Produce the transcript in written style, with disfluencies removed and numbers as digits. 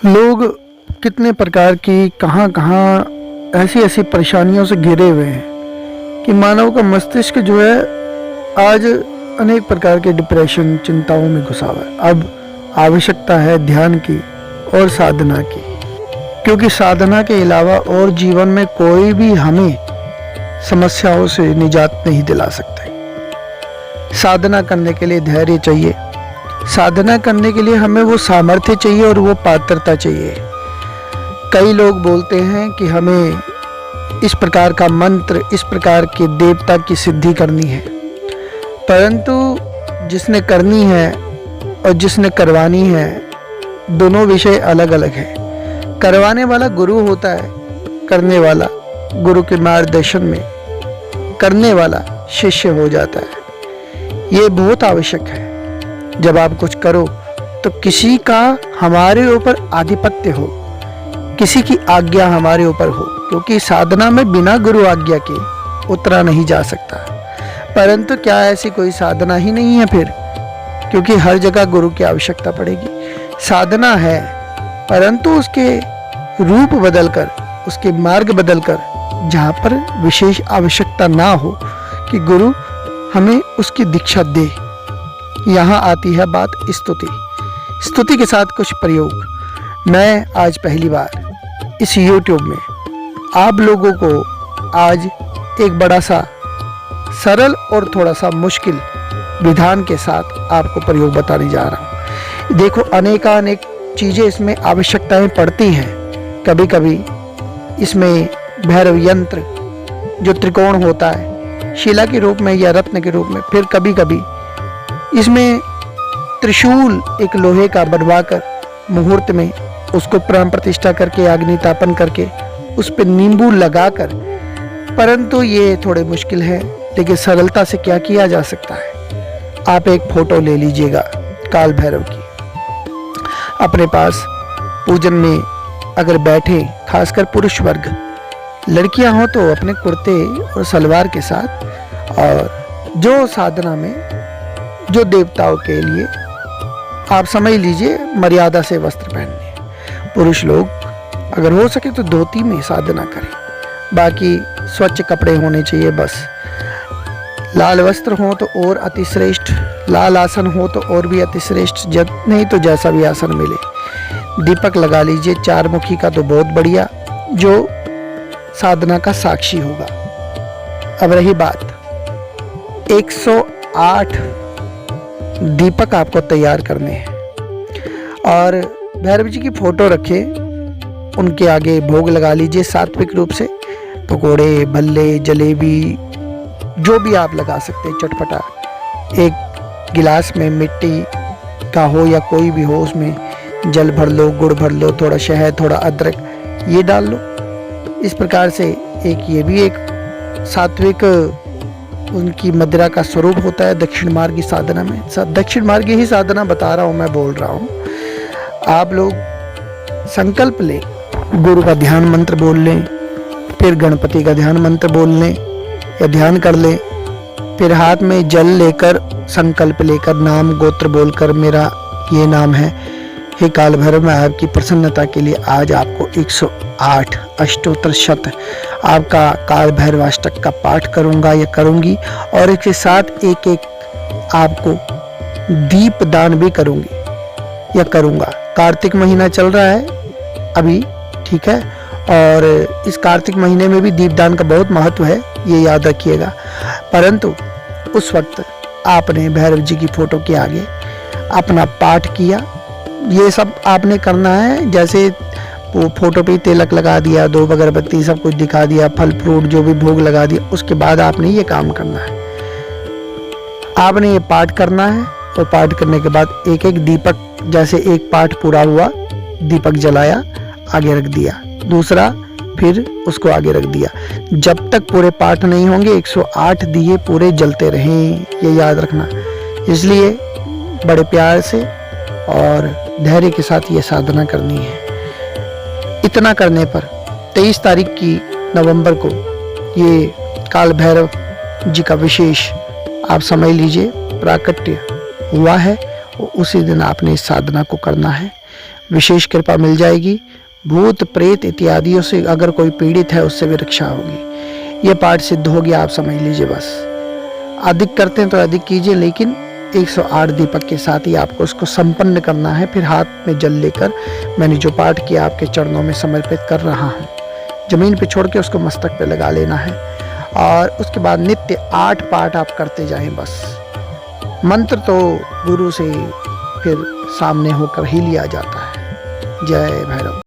लोग कितने प्रकार की कहाँ कहाँ ऐसी ऐसी परेशानियों से घिरे हुए हैं कि मानव का मस्तिष्क जो है आज अनेक प्रकार के डिप्रेशन चिंताओं में घुसा हुआ है। अब आवश्यकता है ध्यान की और साधना की, क्योंकि साधना के अलावा और जीवन में कोई भी हमें समस्याओं से निजात नहीं दिला सकता है। साधना करने के लिए धैर्य चाहिए, साधना करने के लिए हमें वो सामर्थ्य चाहिए और वो पात्रता चाहिए। कई लोग बोलते हैं कि हमें इस प्रकार का मंत्र, इस प्रकार के देवता की सिद्धि करनी है, परंतु जिसने करनी है और जिसने करवानी है दोनों विषय अलग अलग है। करवाने वाला गुरु होता है, करने वाला गुरु के मार्गदर्शन में करने वाला शिष्य हो जाता है। ये बहुत आवश्यक है। जब आप कुछ करो तो किसी का हमारे ऊपर आधिपत्य हो, किसी की आज्ञा हमारे ऊपर हो, क्योंकि साधना में बिना गुरु आज्ञा के उतरा नहीं जा सकता। परंतु क्या ऐसी कोई साधना ही नहीं है फिर, क्योंकि हर जगह गुरु की आवश्यकता पड़ेगी। साधना है परंतु उसके रूप बदलकर, उसके मार्ग बदलकर, जहाँ पर विशेष आवश्यकता ना हो कि गुरु हमें उसकी दीक्षा दे। यहाँ आती है बात स्तुति। स्तुति के साथ कुछ प्रयोग। मैं आज पहली बार इस YouTube में आप लोगों को आज एक बड़ा सा सरल और थोड़ा सा मुश्किल विधान के साथ आपको प्रयोग बताने जा रहा हूँ। देखो, अनेक चीज़ें इसमें आवश्यकताएं पड़ती हैं। कभी कभी इसमें भैरव यंत्र जो त्रिकोण होता है शिला के रूप में या रत्न के रूप में, फिर कभी कभी इसमें त्रिशूल एक लोहे का बनवाकर मुहूर्त में उसको प्राण प्रतिष्ठा करके अग्नि तापन करके उस पर नींबू लगाकर, परंतु ये थोड़े मुश्किल है, लेकिन सरलता से क्या किया जा सकता है। आप एक फोटो ले लीजिएगा काल भैरव की, अपने पास पूजन में अगर बैठे, खासकर पुरुष वर्ग, लड़कियां हो तो अपने कुर्ते और सलवार के साथ, और जो साधना में जो देवताओं के लिए आप समझ लीजिए मर्यादा से वस्त्र पहनने। पुरुष लोग अगर हो सके तो धोती में साधना करें, बाकी स्वच्छ कपड़े होने चाहिए बस। लाल वस्त्र हो तो और अतिश्रेष्ठ, लाल आसन हो तो और भी अतिश्रेष्ठ, जब नहीं तो जैसा भी आसन मिले। दीपक लगा लीजिए 4 मुखी का तो बहुत बढ़िया, जो साधना का साक्षी होगा। अब रही बात, 108 दीपक आपको तैयार करने हैं और भैरव जी की फोटो रखे, उनके आगे भोग लगा लीजिए सात्विक रूप से। पकोड़े, भल्ले, जलेबी, जो भी आप लगा सकते हैं चटपटा। एक गिलास में मिट्टी का हो या कोई भी हो, उसमें जल भर लो, गुड़ भर लो, थोड़ा शहद, थोड़ा अदरक ये डाल लो। इस प्रकार से एक ये भी एक सात्विक उनकी मदिरा का स्वरूप होता है दक्षिण मार्गी साधना में। दक्षिण मार्गी ही साधना बता रहा हूँ, मैं बोल रहा हूँ। आप लोग संकल्प लें, गुरु का ध्यान मंत्र बोल लें, फिर गणपति का ध्यान मंत्र बोल लें या ध्यान कर लें, फिर हाथ में जल लेकर संकल्प लेकर नाम गोत्र बोलकर, मेरा ये नाम है, हे काल भैरव, मैं आपकी प्रसन्नता के लिए आज आपको 108 अष्टोत्तर शत आपका काल भैरवाष्टक का पाठ करूंगा या करूंगी, और इसके साथ एक एक आपको दीप दान भी करूंगी या करूंगा। कार्तिक महीना चल रहा है अभी, ठीक है, और इस कार्तिक महीने में भी दीपदान का बहुत महत्व है, ये याद रखिएगा। परंतु उस वक्त आपने भैरव जी की फोटो के आगे अपना पाठ किया, ये सब आपने करना है। जैसे वो फोटो पे तिलक लगा दिया, 2 अगरबत्ती सब कुछ दिखा दिया, फल फ्रूट जो भी भोग लगा दिया, उसके बाद आपने ये काम करना है। आपने ये पाठ करना है और पाठ करने के बाद एक एक दीपक, जैसे एक पाठ पूरा हुआ, दीपक जलाया, आगे रख दिया, दूसरा फिर उसको आगे रख दिया, जब तक पूरे पाठ नहीं होंगे 108 दिए पूरे जलते रहें, ये याद रखना। इसलिए बड़े प्यार से और धैर्य के साथ ये साधना करनी है। इतना करने पर 23 तारीख की नवंबर को ये काल भैरव जी का विशेष आप समझ लीजिए प्राकट्य हुआ है, और उसी दिन आपने इस साधना को करना है। विशेष कृपा मिल जाएगी। भूत प्रेत इत्यादियों से अगर कोई पीड़ित है उससे भी रक्षा होगी। ये पाठ सिद्ध हो गया, आप समझ लीजिए। बस अधिक करते हैं तो अधिक कीजिए, लेकिन 108 दीपक के साथ ही आपको उसको संपन्न करना है। फिर हाथ में जल लेकर मैंने जो पाठ किया आपके चरणों में समर्पित कर रहा हूँ, जमीन पे छोड़ के उसको मस्तक पे लगा लेना है। और उसके बाद नित्य 8 पाठ आप करते जाएं। बस मंत्र तो गुरु से फिर सामने होकर ही लिया जाता है। जय भैरव।